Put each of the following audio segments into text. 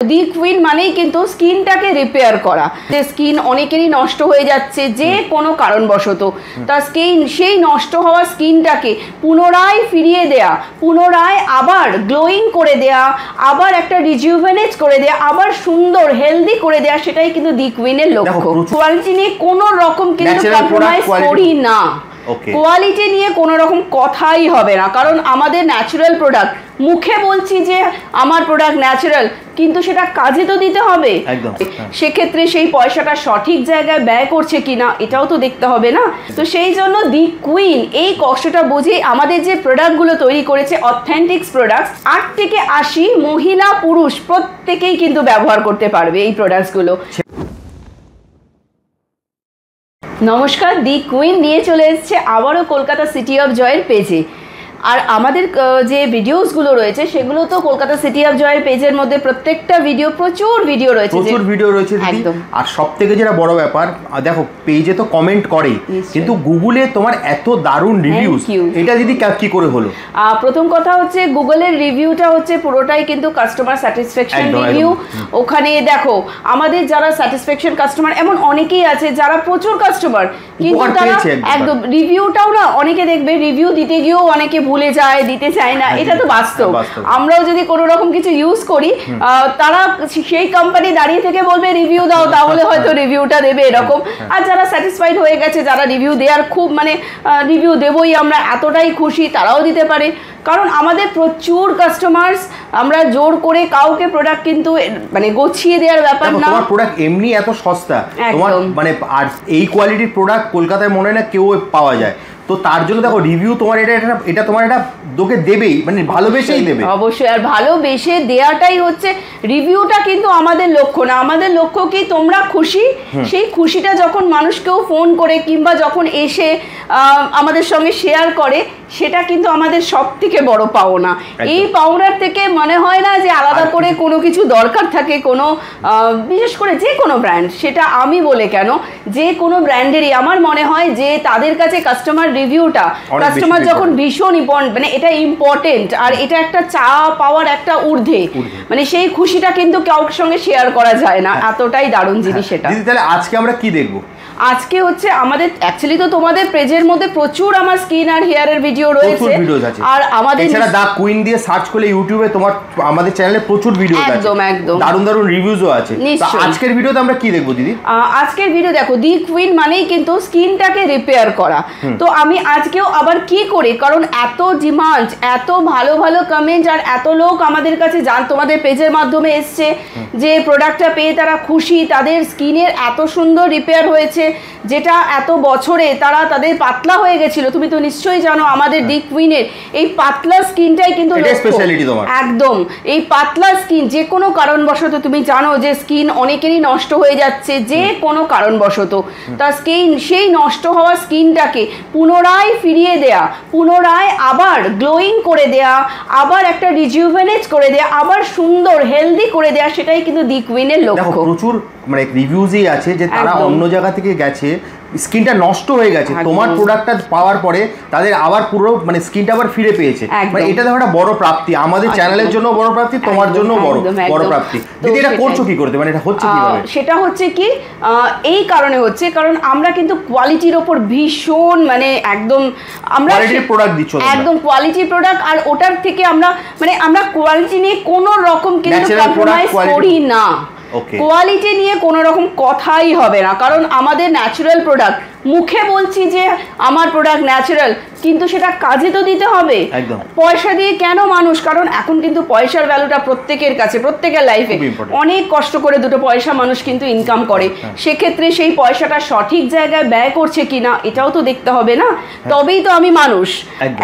দি queen মানেই কিন্তু স্কিনটাকে রিপেয়ার করা, যে স্কিন অনেকেরই নষ্ট হয়ে যাচ্ছে যে কোনো কারণবশত, তার সেই নষ্ট হওয়া স্কিনটাকে পুনরায় ফিরিয়ে দেয়া, পুনরায় আবার গ্লোয়িং করে দেয়া, আবার একটা রিজুভেনেট করে দেয়া, আবার সুন্দর হেলদি করে দেয়া, সেটাই কিন্তু দি কুইনের লক্ষ্য। কোয়ালিটি নিয়ে কোনো রকম কিন্তু কম্প্রোমাইজ করি না, কোয়ালিটি নিয়ে কোনো রকম কথাই হবে না, কারণ আমাদের ন্যাচারাল প্রোডাক্ট। মুখে বলছি যে আমার প্রোডাক্ট ন্যাচারাল, কিন্তু সেটা কাজে তো দিতে হবে। সেক্ষেত্রে সেই পয়সাটা সঠিক জায়গায় ব্যয় করছে কিনা এটাও তো দেখতে হবে না। তো সেই জন্য দি কুইন এই কষ্টটা বুঝে আমাদের যে প্রোডাক্টগুলো তৈরি করেছে, অথেন্টিক্স প্রোডাক্টস, 8 থেকে 80 মহিলা পুরুষ প্রত্যেকেই কিন্তু ব্যবহার করতে পারবে এই প্রোডাক্টসগুলো। নমস্কার, দি কুইন নিয়ে চলে এসেছে আবারও কলকাতা সিটি অফ জয়ের পেজে। আর আমাদের যে ভিডিওসগুলো রয়েছে সেগুলো তো কলকাতা সিটি অফ জয়ের পেজের মধ্যে প্রত্যেকটা ভিডিও, প্রচুর ভিডিও রয়েছে, একদম। আর সবথেকে যেটা বড় ব্যাপার, দেখো পেজে তো কমেন্ট করে, কিন্তু গুগলে তোমার এত দারুণ রিভিউজ, এটা দিদি কি করে হলো? প্রথম কথা হচ্ছে গুগলের রিভিউটা হচ্ছে পুরোটাই কিন্তু কাস্টমার স্যাটিসফ্যাকশন রিভিউ। ওখানে দেখো আমাদের যারা স্যাটিসফ্যাকশন কাস্টমার, এমন অনেকেই আছে যারা প্রচুর কাস্টমার, কিন্তু তারা একদম রিভিউটাও না, অনেকে দেখবে রিভিউ দিতে গিয়েও অনেকে ভুলে যায়, দিতে চায় না, এটা তো বাস্তব। আমরাও যদি কোনো রকম কিছু ইউজ করি, তারা সেই কোম্পানি দাঁড়িয়ে থেকে বলবে রিভিউ দাও, তাহলে হয়তো রিভিউটা দেবে এরকম। আর যারা স্যাটিসফাইড হয়ে গেছে, যারা রিভিউ দেওয়ার খুব রিভিউ দেবই আমরা, এতটাই খুশি, তারাও দিতে পারে। কারণ আমাদের প্রচুর কাস্টমার্স, আমরা জোর করে কাউকে প্রোডাক্ট কিন্তু গোছিয়ে দেওয়ার ব্যাপার না। তোমার প্রোডাক্ট এমনি এত সস্তা, তোমার আর এই কোয়ালিটির প্রোডাক্ট কলকাতায় মনে হয় না কেউ পাওয়া যায়। তো তার জন্য দেখো রিভিউ তোমার এটা তোমার এটা তোকে দেবেই, ভালোবেসেই দেবে অবশ্যই। আর ভালোবেসে দেওয়াটাই হচ্ছে রিভিউটা, কিন্তু আমাদের লক্ষ্য না। আমাদের লক্ষ্য কি তোমরা খুশি, সেই খুশিটা যখন মানুষকেও ফোন করে কিংবা যখন এসে আমাদের সঙ্গে শেয়ার করে, সেটা কিন্তু আমাদের সব থেকে বড় পাওনা। এই পাওনার থেকে মনে হয় না যে আলাদা করে কোনো কিছু দরকার থাকে, কোনো বিশেষ করে যে কোনো ব্র্যান্ড, সেটা আমি বলে কেন, যে কোনো ব্র্যান্ডেরই আমার মনে হয় যে তাদের কাছে কাস্টমার রিভিউটা, কাস্টমার যখন ভীষণ এটা ইম্পর্টেন্ট, আর এটা একটা চা পাওয়ার একটা ঊর্ধ্বে, সেই খুশিটা কিন্তু কারোর সঙ্গে শেয়ার করা যায় না, এতটাই দারুণ জিনিস এটা। তাহলে আজকে আমরা কি দেখবো? আজকে হচ্ছে আমাদের অ্যাকচুয়ালি তো তোমাদের পেজের মধ্যে প্রচুর আমার স্কিন আর হেয়ারের ভিডিও রয়েছে, আর আমাদের এছাড়া দা কুইন দিয়ে সার্চ করলে ইউটিউবে তোমার আমাদের চ্যানেলে প্রচুর ভিডিও আছে, একদম একদম দারুণ দারুণ রিভিউজও আছে। আজকের ভিডিওতে আমরা কি দেখবো দিদি? আজকের ভিডিও দেখো, দি কুইন মানেই কিন্তু স্কিনটাকে রিপেয়ার করা। তো আমি আজকেও আবার কি করি, কারণ এত ডিমান্ড, এত ভালো ভালো কমেন্ট, আর এত লোক আমাদের কাছে তোমাদের পেজের মাধ্যমে এসছে যে প্রোডাক্টটা পেয়ে তারা খুশি, তাদের স্কিনের এত সুন্দর রিপেয়ার হয়েছে, যেটা এত বছরে তাদের পাতলা হয়ে গেছিল। তুমি তো নিশ্চয়ই জানো আমাদের দি কুইনের এই পাতলা স্কিনটাই কিন্তু একদম, এই পাতলা স্কিন যে কোনো কারণবশত, তুমি জানো যে স্কিন অনেকেরই নষ্ট হয়ে যাচ্ছে যে কোনো কারণবশত, তার সেই নষ্ট হওয়া স্কিনটাকে পুনরায় ফিরিয়ে দেয়া, পুনরায় আবার গ্লোয়িং করে দেয়া, আবার একটা রিজুভেনেট করে দেয়া, আবার সুন্দর হেলদি করে দেয়া, সেটাই কিন্তু দি কুইনের লক্ষ্য। প্রচুর রিভিউজই আছে যে তারা অন্য জায়গা থেকে গেছে, স্কিনটা নষ্ট হয়ে গেছে, তোমার প্রোডাক্টটা পাওয়ার পরে তাদের আবার পুরো স্কিনটা আবার ফিরে পেয়েছে। এটা দেখো একটা বড় প্রাপ্তি, আমাদের চ্যানেলের জন্য বড় প্রাপ্তি, তোমার জন্য বড় প্রাপ্তি। দিদি এটা করছো কি করতে, এটা হচ্ছে কিভাবে? সেটা হচ্ছে কি, এই কারণে হচ্ছে, কারণ আমরা কিন্তু কোয়ালিটির ওপর ভীষণ একদম আমরা প্রোডাক্ট দিচ্ছ, একদম কোয়ালিটি প্রোডাক্ট, আর ওটার থেকে আমরা কোয়ালিটি নিয়ে কোনো রকম কিন্তু কম্প্রোমাইজ করি না। কোয়ালিটি নিয়ে কোনো রকম কথাই হবে না, কারণ আমাদের ন্যাচারাল প্রোডাক্ট। মুখে বলছি যে আমার প্রোডাক্ট ন্যাচারাল, কিন্তু সেটা কাজে তো দিতে হবে। পয়সা দিয়ে কেন মানুষ, কারণ এখন কিন্তু পয়সার ভ্যালুটা প্রত্যেকের কাছে, প্রত্যেকের লাইফে অনেক কষ্ট করে দুটো পয়সা মানুষ কিন্তু ইনকাম করে, সেক্ষেত্রে সেই পয়সাটা সঠিক জায়গায় ব্যয় করছে কিনা এটাও তো দেখতে হবে না। তবেই তো আমি মানুষ,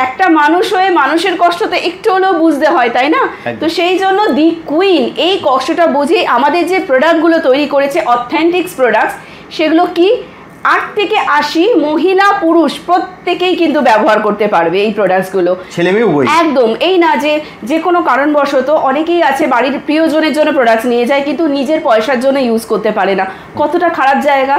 একটা মানুষ হয়ে মানুষের কষ্ট তো একটু হলেও বুঝতে হয়, তাই না? তো সেই জন্য দি কুইন এই কষ্টটা বুঝে আমাদের যে প্রোডাক্টগুলো তৈরি করেছে, অথেন্টিক্স প্রোডাক্টস, সেগুলো কি 8 থেকে 80 মহিলা পুরুষ প্রত্যেকেই কিন্তু ব্যবহার করতে পারবে এই প্রোডাক্টসগুলো, ছেলেমেয়ে উভয়। একদম, এই না যে কোনো কারণবশত অনেকেই আছে বাড়ির প্রিয়জনের জন্য প্রোডাক্টস নিয়ে যায়, কিন্তু নিজের পয়সার জন্য ইউজ করতে পারে না। কতটা খারাপ জায়গা।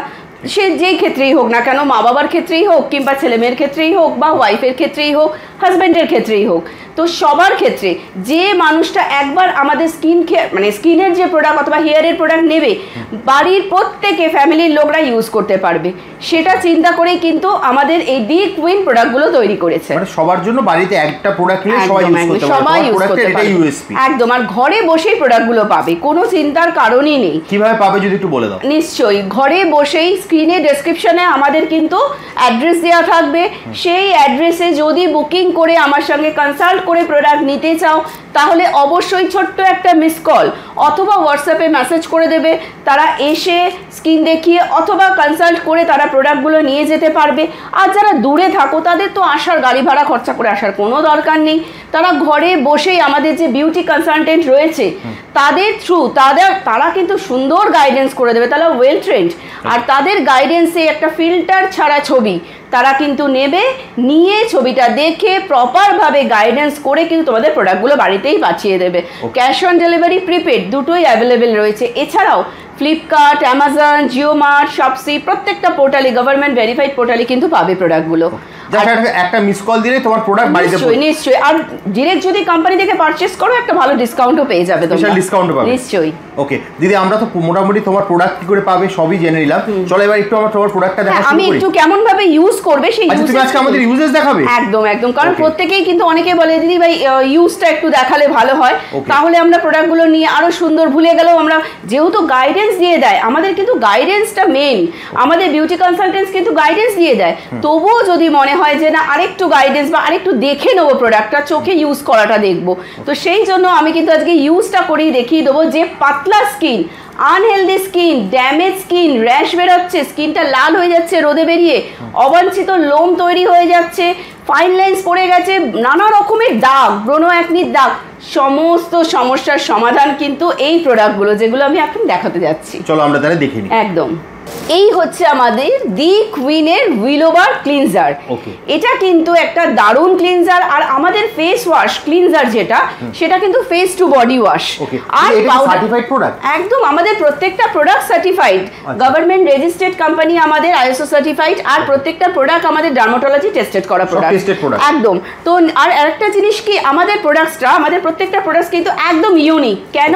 সে যেই ক্ষেত্রেই হোক না কেন, মা বাবার ক্ষেত্রেই হোক কিংবা ছেলে মেয়ের ক্ষেত্রেই হোক বা ওয়াইফের ক্ষেত্রেই হোক, হাজবেন্ডের ক্ষেত্রেই হোক, তো সবার ক্ষেত্রে যে মানুষটা একবার আমাদের স্কিন কেয়ার মানে স্কিনের যে প্রোডাক্ট অথবা হেয়ারের প্রোডাক্ট নেবে, বাড়ির প্রত্যেকে ফ্যামিলির লোকরা ইউজ করতে পারবে, সেটা চিন্তা করেই কিন্তু আমাদের এই দি কুইন প্রোডাক্টগুলো তৈরি করেছে। মানে সবার জন্য বাড়িতে একটা প্রোডাক্ট নিয়ে সবাই ইউজ করতে পারবে, একদম। আর ঘরে বসেই প্রোডাক্টগুলো পাবে, কোনো চিন্তার কারণই নেই। কিভাবে পাবে যদি একটু বলে দাও। নিশ্চয়ই, ঘরে বসেই স্ক্রিনে ডেসক্রিপশনে আমাদের কিন্তু অ্যাড্রেস দেওয়া থাকবে, সেই অ্যাড্রেসে যদি বুকিং করে আমার সঙ্গে কনসাল্ট করে প্রোডাক্ট নিতে চাও তাহলে অবশ্যই ছোট্ট একটা মিস কল অথবা হোয়াটসঅ্যাপে মেসেজ করে দেবে, তারা এসে স্ক্রিন দেখিয়ে অথবা কনসাল্ট করে তারা প্রোডাক্টগুলো নিয়ে যেতে পারবে। আর যারা দূরে থাকো তাদের তো আসার গাড়ি ভাড়া খরচা করে আসার কোনো দরকার নেই, তারা ঘরে বসেই আমাদের যে বিউটি কনসালটেন্ট রয়েছে তাদের থ্রু তারা কিন্তু সুন্দর গাইডেন্স করে দেবে, তারা ওয়েল ট্রেন্ড, আর তাদের গাইডেন্সে একটা ফিল্টার ছাড়া ছবি তারা কিন্তু নেবে, নিয়ে ছবিটা দেখে প্রপারভাবে গাইডেন্স করে কিন্তু তোমাদের প্রোডাক্টগুলো বাড়িতেই পাঠিয়ে দেবে। ক্যাশ অন ডেলিভারি, প্রিপেড দুটোই অ্যাভেলেবেল রয়েছে। এছাড়াও Flipkart, Amazon, Jio mart, Shopsy প্রত্যেকটা পোর্টালে, গভর্নমেন্ট ভেরিফাইড পোর্টালে কিন্তু পাবে প্রোডাক্টগুলো। একটা মিস কল দিলে তোমার প্রোডাক্ট বাড়িতে পৌঁছে যাবে। নিশ্চয়ই, আর ডিরেক্ট যদি কোম্পানি থেকে পারচেজ করো একটা ভালো ডিসকাউন্টও পেয়ে যাবে তোমরা। স্পেশাল ডিসকাউন্টও পাবে নিশ্চয়ই। ওকে দিদি, আমরা তো মোটামুটি তোমার প্রোডাক্ট কি করে পাবে সবই জেনে নিলাম, চলো এবার একটু আমার তোমার প্রোডাক্টটা দেখা শুরু করি। আমি একটু কেমন ভাবে ইউজ করবে সেই ইউজ। তুমি আজকে আমাদের ইউজেস দেখাবে? একদম একদম, কারণ প্রত্যেকেই কিন্তু অনেকে বলে দিদি ভাই ইউজটা একটু দেখালে ভালো হয়, তাহলে আমরা প্রোডাক্টগুলো নিয়ে আরো সুন্দর, ভুলে গেলেও আমরা যেহেতু গাইডেন্স দিয়ে দেয়, আমাদের কিন্তু গাইডেন্সটা মেইন, আমাদের বিউটি কনসালটেন্টস কিন্তু গাইডেন্স দিয়ে দেয়, তবুও যদি মনে হয় যে না আরেকটু গাইডেন্স বা আরেকটু দেখে নেবো প্রোডাক্টটা, চোখে ইউজ করাটা দেখবো, তো সেই জন্য আমি কিন্তু আজকে ইউজটা করেই দেখিয়ে দেবো যে পাতলা skin, unhealthy skin, damage skin, rash বেরোচ্ছে, স্কিনটা লাল হয়ে যাচ্ছে রোদে বেরিয়ে, অবাঞ্ছিত লোম তৈরি হয়ে যাচ্ছে, ফাইন লাইন্স পড়ে গেছে, নানা রকমের দাগ, ব্রণ অ্যাকনির দাগ, সমস্ত সমস্যার সমাধান কিন্তু এই প্রোডাক্টগুলো যেগুলো আমি এখন দেখাতে যাচ্ছি। চলো আমরা তাহলে দেখে নিই। একদম, এই হচ্ছে আমাদের দি কুইনের উইলোবার ক্লিনজার। এটা কিন্তু একটা দারুণ ক্লিনজার, আর আমাদের ফেস ওয়াশ ক্লিনজার যেটা সেটা কিন্তু face to body wash. R certified product, একদম আমাদের প্রত্যেকটা product certified, government registered company আমাদের, আইএসও সার্টিফাইড, আর প্রত্যেকটা প্রোডাক্ট আমাদের ডার্মাটোলজি টেস্টেড করা প্রোডাক্ট একদম। তো আর আরেকটা জিনিস কি, আমাদের প্রোডাক্টসটা, আমাদের প্রত্যেকটা প্রোডাক্টস কিন্তু একদম ইউনিক। কেন?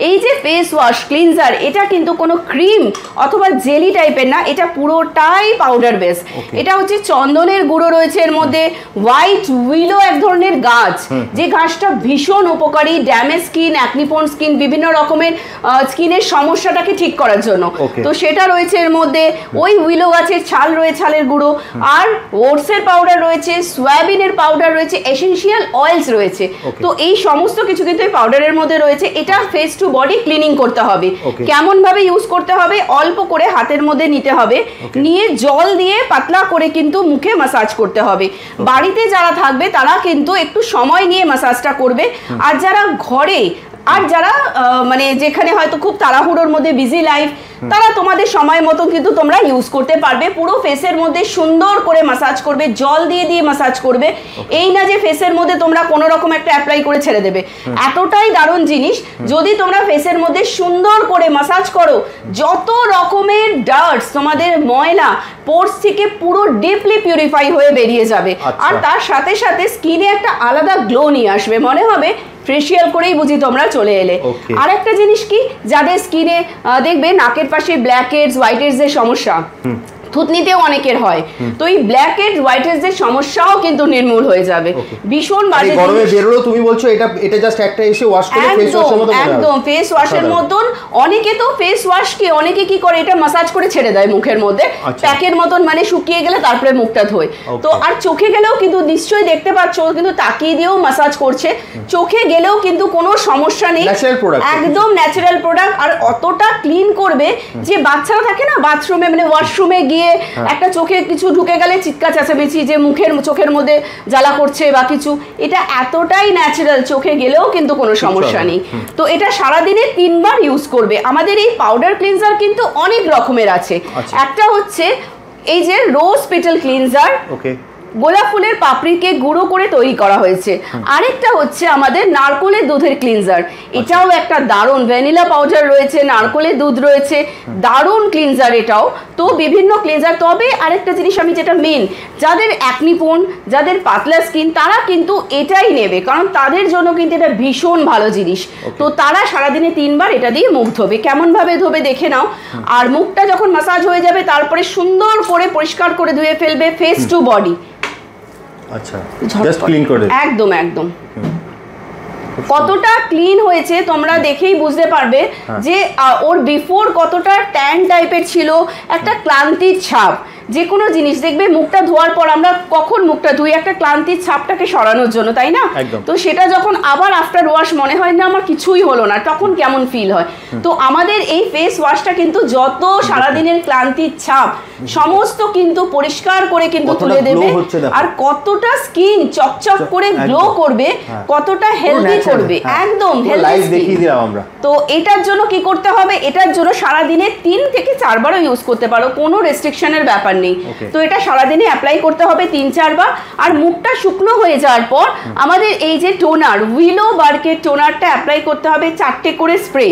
এই যে ফেস ওয়াশ ক্লিনজার, এটা কিন্তু কোনো ক্রিম অথবা জেলি টাইপের না, এটা পুরোটাই পাউডার বেস। এটা হচ্ছে চন্দনের গুঁড়ো রয়েছে এর মধ্যে, হোয়াইট উইলো এক ধরনের গাছ, যে গাছটা ভীষণ উপকারী ড্যামেজ স্কিন, অ্যাকনিপ্রোন স্কিন, বিভিন্ন রকমের স্কিনের সমস্যাটাকে ঠিক করার জন্য, তো সেটা রয়েছে এর মধ্যে। ওই উইলো গাছের ছাল রয়েছে, ছালের গুঁড়ো, আর ওটসের পাউডার রয়েছে, সয়াবিনের পাউডার রয়েছে, এসেনশিয়াল অয়েলস রয়েছে, তো এই সমস্ত কিছু কিন্তু এই পাউডারের মধ্যে রয়েছে। এটা ফেস টু বডি ক্লিনিং করতে হবে। কেমন ভাবে ইউজ করতে হবে? অল্প করে হাতের মধ্যে নিতে হবে, নিয়ে জল দিয়ে পাতলা করে কিন্তু মুখে ম্যাসাজ করতে হবে। বাড়িতে যারা থাকবে তারা কিন্তু একটু সময় নিয়ে ম্যাসাজটা করবে, আর যারা ঘরে, আর যারা মানে যেখানে হয়তো খুব তাড়াহুড়োর মধ্যে বিজি লাইফ, তারা তোমাদের সময় মতো কিন্তু তোমরা ইউজ করতে পারবে। পুরো ফেসের মধ্যে সুন্দর করে ম্যাসাজ করবে, জল দিয়ে দিয়ে ম্যাসাজ করবে, এই না যে ফেসের মধ্যে তোমরা কোনো রকম একটা অ্যাপ্লাই করে ছেড়ে দেবে। এতটাই দারুণ জিনিস, যদি তোমরা ফেসের মধ্যে সুন্দর করে ম্যাসাজ করো, যত রকমের ডার্টস, তোমাদের ময়লা পোর্স থেকে পুরো ডিপলি পিউরিফাই হয়ে বেরিয়ে যাবে, আর তার সাথে সাথে স্কিনে একটা আলাদা গ্লো নিয়ে আসবে, মনে হবে ফেশিয়াল করেই বুঝি তোমরা চলে এলে। আর একটা জিনিস কি, যাদের স্কিনে দেখবে নাকের পাশে ব্ল্যাক হেডস, হোয়াইট হেডস এর সমস্যা, থুতনিতেও অনেকের হয়, তো এই ব্ল্যাক হেড, হোয়াইট হেডস এর সমস্যাও কিন্তু নির্মূল হয়ে যাবে। ভীষণ বাজে গরমে বেরোলো, তুমি বলছো এটা জাস্ট একটা এসে ওয়াশ করে ফেস ওয়াশের মতো, একদম ফেস ওয়াশের মতন। অনেকে তো ফেস ওয়াশ কে অনেকে কি করে, এটা ম্যাসাজ করে ছেড়ে দেয় মুখের মধ্যে, প্যাকের মতন, মানে শুকিয়ে গেলে তারপরে মুখটা ধোয়। তো আর চোখে গেলেও কিন্তু নিশ্চয়ই দেখতে পাচ্ছ, কিন্তু তাকিয়ে দিয়েও ম্যাসাজ করছে, চোখে গেলেও কিন্তু কোনো সমস্যা নেই, একদম ন্যাচারাল প্রোডাক্ট। আর অতটা ক্লিন করবে যে বাচ্চারা থাকে না বাথরুমে, মানে ওয়াশরুমে গিয়ে একটা চোখে কিছু ঢুকে গেলে চিৎকার চেঁচামেচি, যে চোখের মধ্যে জ্বালা করছে বা কিছু, এটা এতটাই ন্যাচারাল, চোখে গেলেও কিন্তু কোনো সমস্যা নেই। তো এটা সারাদিনে 3 বার ইউজ করবে। আমাদের এই পাউডার ক্লিনজার কিন্তু অনেক রকমের আছে। একটা হচ্ছে এই যে রোজ পেটাল ক্লিনজার, গোলাপ ফুলের পাপড়িকে গুঁড়ো করে তৈরি করা হয়েছে। আরেকটা হচ্ছে আমাদের নারকোলের দুধের ক্লিনজার, এটাও একটা দারুণ, ভ্যানিলা পাউডার রয়েছে, নারকোলের দুধ রয়েছে, দারুণ ক্লিনজার এটাও। তো বিভিন্ন ক্লিনজার, তবে আরেকটা জিনিস আমি যেটা মেন, যাদের অ্যাকনি পোন, যাদের পাতলা স্কিন, তারা কিন্তু এটাই নেবে, কারণ তাদের জন্য কিন্তু এটা ভীষণ ভালো জিনিস। তো তারা সারাদিনে 3 বার এটা দিয়ে মুখ ধোবে। কেমন ভাবে ধোবে দেখে নাও। আর মুখটা যখন মাসাজ হয়ে যাবে তারপরে সুন্দর করে পরিষ্কার করে ধুয়ে ফেলবে ফেস টু বডি। আচ্ছা, জাস্ট ক্লিন করে একদম একদম। কতটা ক্লিন হয়েছে তোমরা দেখেই বুঝতে পারবে যে ওর বিফোর কতটা ট্যান টাইপের ছিল, একটা ক্লান্তির ছাপ। যে কোনো জিনিস দেখবে মুখটা ধোয়ার পর আমরা কখন মুখটা ধুই একটা ক্লান্তির ছাপটাকে সরানোর জন্য, তাই না? তো সেটা যখন আবার আফটার ওয়াশ মনে হয় না আমার কিছুই হলো না, তখন কেমন ফিল হয়। তো আমাদের এই ফেস ওয়াশটা কিন্তু যত সারাদিনের ক্লান্তির ছাপ সমস্ত কিন্তু পরিষ্কার করে কিন্তু তুলে দেবে। আর কতটা স্কিন চকচক করে গ্লো করবে, কতটা হেলদি করবে, একদম হেলদি স্কিন। তো এটার জন্য কি করতে হবে, এটার জন্য সারাদিনে 3 থেকে 4 বারও ইউজ করতে পারো, কোনো রেস্ট্রিকশনের ব্যাপার নেই। তো এটা সারাদিনে অ্যাপ্লাই করতে হবে 3-4 বার। আর মুখটা শুকনো হয়ে যাওয়ার পর আমাদের এই যে টোনার, উইলো বার্কের টোনারটা অ্যাপ্লাই করতে হবে 4টে করে স্প্রে,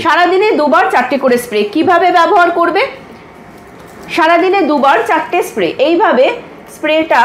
সারাদিনে 2 বার 4টে করে স্প্রে। কিভাবে ব্যবহার করবে, সারাদিনে 2 বার 4টে স্প্রে, এইভাবে স্প্রেটা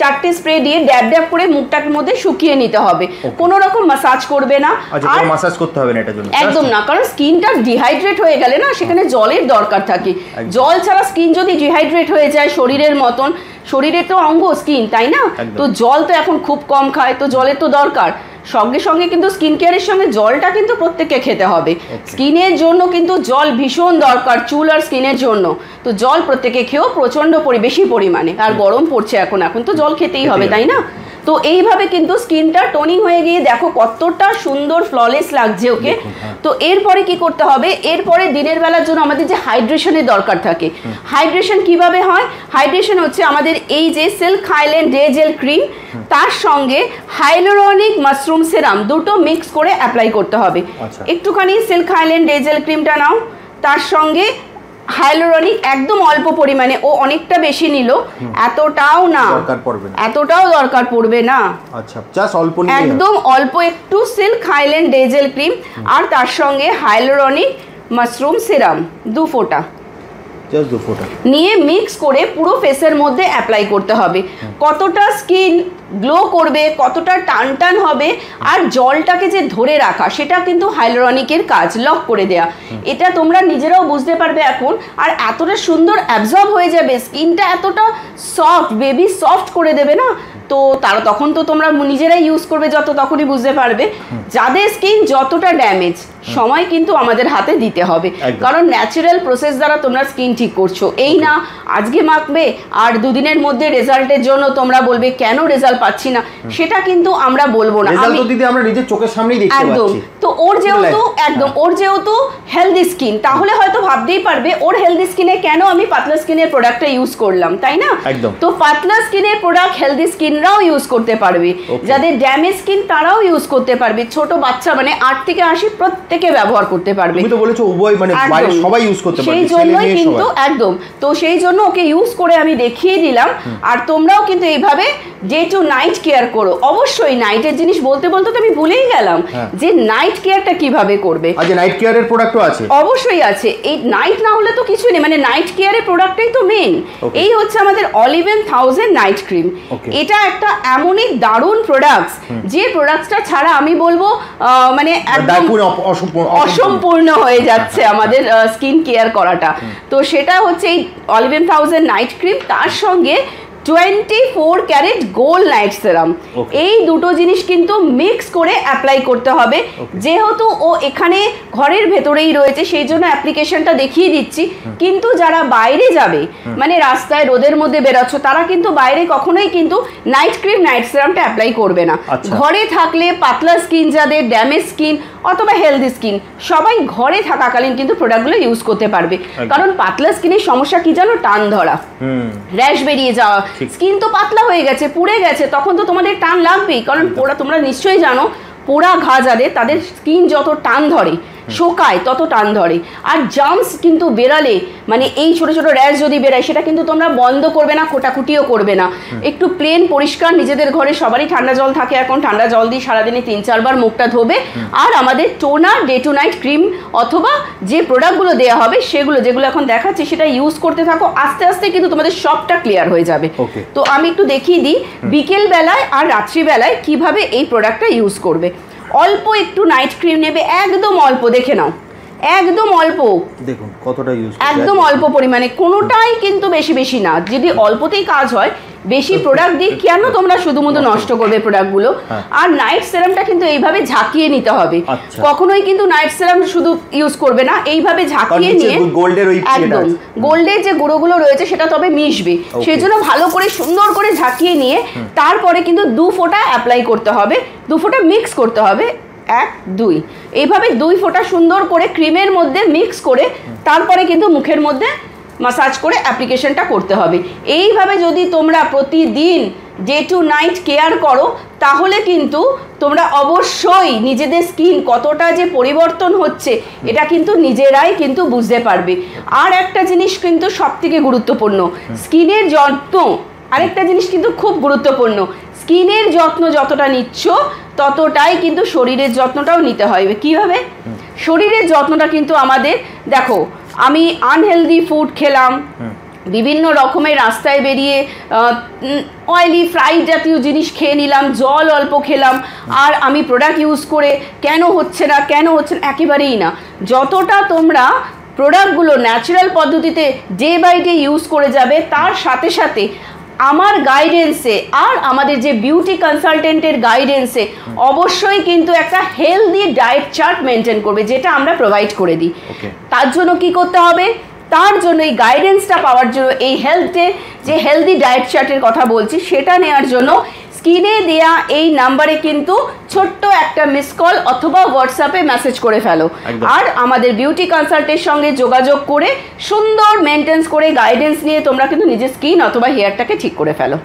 4টে স্প্রে দিয়ে ড্যাব ড্যাব করে মুখটার মধ্যে শুকিয়ে নিতে হবে। কোনো রকম মাসাজ করবে না, আর মাসাজ করতে হবে না এটার জন্য, একদম না, কারণ স্কিনটা ডিহাইড্রেট হয়ে গেলে না সেখানে জলের দরকার থাকে। জল ছাড়া স্কিন যদি ডিহাইড্রেট হয়ে যায় শরীরের মতন, শরীরের তো অঙ্গ স্কিন, তাই না? তো জল তো এখন খুব কম খায়, তো জলের তো দরকার। সঙ্গে সঙ্গে কিন্তু স্কিন কেয়ারের সঙ্গে জলটা কিন্তু প্রত্যেককে খেতে হবে। স্কিনের জন্য কিন্তু জল ভীষণ দরকার, চুল আর স্কিনের জন্য। তো জল প্রত্যেকে খেয়েও প্রচণ্ড বেশি পরিমাণে, আর গরম পড়ছে এখন, এখন তো জল খেতেই হবে, তাই না? তো এইভাবে কিন্তু স্কিনটা টোনিং হয়ে গিয়ে দেখো কতটা সুন্দর ফ্ললেস লাগছে ওকে। তো এরপরে কি করতে হবে, এরপরে দিনের বেলার জন্য আমাদের যে হাইড্রেশনের দরকার থাকে, হাইড্রেশন কিভাবে হয়, হাইড্রেশন হচ্ছে আমাদের এই যে silk island day gel cream, তার সঙ্গে হাইলোরনিক মাশরুম সেরাম, দুটো মিক্স করে অ্যাপ্লাই করতে হবে। একটুখানি সিল্ক আইল্যান্ড ডে জেল ক্রিমটা নাও, তার সঙ্গে হাইলোরনিক একদম অল্প পরিমাণে, ও অনেকটা বেশি নিল, এতটাও না, এতটাও দরকার পড়বে না, আচ্ছা জাস্ট অল্প নিয়ে, একদম অল্প একটু silk island day gel cream আর তার সঙ্গে হাইলোরনিক মাশরুম সিরাম 2 ফোঁটা, জাস্ট 2 ফোঁটা নিয়ে মিক্স করে পুরো ফেসের মধ্যে অ্যাপ্লাই করতে হবে। কতটা স্কিন গ্লো করবে, কতটা টান টান হবে, আর জলটাকে যে ধরে রাখা সেটা কিন্তু হাইলোরনিকের কাজ, লক করে দেয়া। এটা তোমরা নিজেরাও বুঝতে পারবে এখন। আর এতটা সুন্দর অ্যাবজর্ব হয়ে যাবে, স্কিনটা এতটা সফট, বেবি সফট করে দেবে না। তো তারা তখন তো তোমরা নিজেরাই ইউজ করবে যত, তখনই বুঝতে পারবে যাদের স্কিন যতটা ড্যামেজ, সময় কিন্তু আমাদের হাতে দিতে হবে, কারণ ন্যাচারাল প্রসেস দ্বারা তোমরা স্কিন ঠিক করছো। এই না আজকে মাখবে আর 2 দিনের মধ্যে রেজাল্টের জন্য তোমরা বলবে কেন রেজাল্ট পাচ্ছি না, সেটা কিন্তু আমরা বলবো না। রেজাল্ট তো দিদি আমরা নিজের চোখের সামনেই দেখতে পাচ্ছি। তো ওর যেহেতু একদম, ওর যেহেতু হেলদি স্কিন, তাহলে হয়তো ভাবতেই পারবে ওর হেলদি স্কিনে কেন আমি পাতলা স্কিনের প্রোডাক্টটা ইউজ করলাম, তাই না? তো পাতলা স্কিনের প্রোডাক্ট হেলদি স্কিনরাও ইউজ করতে পারবে, যাদের ড্যামেজ স্কিন তারাও ইউজ করতে পারবে, ছোট বাচ্চা মানে 8 থেকে 80 প্রত্যেকে ব্যবহার করতে পারবে। তুমি তো বলেছো উভয়, মানে বাইরে সবাই ইউজ করতে পারবে, সেই জন্যই কিন্তু একদম। তো সেই জন্য ওকে ইউজ করে আমি দেখিয়ে দিলাম। আর তোমরাও কিন্তু এইভাবে ডে টু নাইট কেয়ার করো। অবশ্যই নাইটের জিনিস বলতে বলতে তো আমি ভুলেই গেলাম যে নাইট কেয়ারটা কিভাবে করবে। আচ্ছা, নাইট কেয়ারের প্রোডাক্টও আছে? অবশ্যই আছে। এই নাইট না হলে তো কিছুই নেই, মানে নাইট কেয়ারের প্রোডাক্টটাই তো মেন। এই হচ্ছে আমাদের অলিভেন 1000 নাইট ক্রিম। এটা একটা এমনই দারুণ প্রোডাক্টস, যে প্রোডাক্টসটা ছাড়া আমি বলবো মানে একদম অসম্পূর্ণ হয়ে যাচ্ছে আমাদের স্কিন কেয়ার করাটা। তো সেটা হচ্ছে এই অলিভেন 1000 নাইট ক্রিম, তার সঙ্গে 24 ক্যারেট গোল্ড নাইট সেরাম। এই দুটো জিনিস কিন্তু মিক্স করে অ্যাপ্লাই করতে হবে। যেহেতু ও এখানে ঘরের ভেতরেই রয়েছে সেই জন্য অ্যাপ্লিকেশনটা দেখিয়ে দিচ্ছি, কিন্তু যারা বাইরে যাবে মানে রাস্তায় রোদের মধ্যে বেরোচ্ছ, তারা কিন্তু বাইরে কখনোই কিন্তু নাইট ক্রিম নাইট সেরামটা অ্যাপ্লাই করবে না। ঘরে থাকলে পাতলা স্কিন, যাদের ড্যামেজ স্কিন অথবা হেলদি স্কিন, সবাই ঘরে থাকাকালীন কিন্তু প্রোডাক্টগুলো ইউজ করতে পারবে। কারণ পাতলা স্কিনের সমস্যা কি জানো, টান ধরা, র্যাশ বেরিয়ে যাওয়া। স্কিন তো পাতলা হয়ে গেছে, পুড়ে গেছে, তখন তো তোমাদের টান লাগবেই। কারণ পোড়া, তোমরা নিশ্চয়ই জানো পোড়া ঘা যাদের, তাদের স্কিন যত টান ধরে শোকায় তত টান ধরে। আর জার্মস কিন্তু বেরালে মানে এই ছোট ছোট র্যাশ যদি বেরায় সেটা কিন্তু তোমরা বন্ধ করবে না, কোটাকুটিও করবে না, একটু প্লেন পরিষ্কার নিজেদের ঘরে সবারই ঠান্ডা জল থাকে, এখন ঠান্ডা জল দিয়ে সারাদিনে 3-4 বার মুখটা ধোবে। আর আমাদের toner day to night cream অথবা যে প্রোডাক্টগুলো দেওয়া হবে সেগুলো যেগুলো এখন দেখাচ্ছি সেটা ইউজ করতে থাকো, আস্তে আস্তে কিন্তু তোমাদের সবটা ক্লিয়ার হয়ে যাবে। তো আমি একটু দেখিয়ে দিই বিকেল বেলায় আর রাত্রিবেলায় কিভাবে এই প্রোডাক্টটা ইউজ করবে। অল্প একটু নাইট ক্রিম নেবে, একদম অল্প, দেখে নাও একদম অল্প, দেখুন কতটা ইউজ, একদম অল্প পরিমাণে, কোনোটাই কিন্তু বেশি বেশি না। যদি অল্পতেই কাজ হয়, বেশি প্রোডাক্ট দিয়ে কেন তোমরা শুধুমুধু নষ্ট করবে প্রোডাক্টগুলো। আর নাইট সেরামটা কিন্তু এইভাবে ঝাঁকিয়ে নিতে হবে, কখনোই কিন্তু নাইট সেরাম শুধু ইউজ করবে না, এইভাবে ঝাঁকিয়ে নিয়ে একদম গোল্ডের যে গুঁড়োগুলো রয়েছে সেটা তবে মিশবে, সেই জন্য ভালো করে সুন্দর করে ঝাঁকিয়ে নিয়ে তারপরে কিন্তু 2 ফোঁটা অ্যাপ্লাই করতে হবে, 2 ফোঁটা মিক্স করতে হবে, 1 2 এইভাবে 2 ফোঁটা সুন্দর করে ক্রিমের মধ্যে মিক্স করে তারপরে কিন্তু মুখের মধ্যে মাসাজ করে অ্যাপ্লিকেশনটা করতে হবে। এইভাবে যদি তোমরা প্রতিদিন ডে টু নাইট কেয়ার করো তাহলে কিন্তু তোমরা অবশ্যই নিজেদের স্কিন কতটা যে পরিবর্তন হচ্ছে এটা কিন্তু নিজেরাই কিন্তু বুঝতে পারবে। আর একটা জিনিস কিন্তু সবথেকে গুরুত্বপূর্ণ, স্কিনের যত্ন আরেকটা জিনিস কিন্তু খুব গুরুত্বপূর্ণ, স্কিনের যত্ন যতটা নিচ্ছ ততটাই কিন্তু শরীরের যত্নটাও নিতে হবে। কীভাবে? শরীরের যত্নটা কিন্তু আমাদের, দেখো আমি আনহেলদি ফুড খেলাম, বিভিন্ন রকমের রাস্তায় বেরিয়ে অয়েলি ফ্রাইড জাতীয় জিনিস খেয়ে নিলাম, জল অল্প খেলাম, আর আমি প্রোডাক্ট ইউজ করে কেন হচ্ছে না একেবারেই না। যতটা তোমরা প্রোডাক্টগুলো ন্যাচারাল পদ্ধতিতে ডে বাই ডে ইউজ করে যাবে তার সাথে সাথে আমার গাইডেন্সে আর আমাদের যে বিউটি কনসালটেন্টের গাইডেন্সে অবশ্যই কিন্তু একটা হেলদি ডায়েট চার্ট মেনটেন করবে, যেটা আমরা প্রোভাইড করে দিই। তার জন্য কি করতে হবে? তার জন্য এই গাইডেন্সটা পাওয়ার জন্য, এই যে হেলদি ডায়েট চার্টের কথা বলছি সেটা নেওয়ার জন্য স্ক্রিনে দেয়া এই নাম্বারে কিন্তু ছোট্ট একটা মিস কল অথবা হোয়াটসঅ্যাপে মেসেজ করে ফেলো, আর আমাদের বিউটি কনসাল্টের সঙ্গে যোগাযোগ করে সুন্দর মেনটেন্স করে গাইডেন্স নিয়ে তোমরা কিন্তু নিজের স্কিন অথবা হেয়ারটাকে ঠিক করে ফেলো।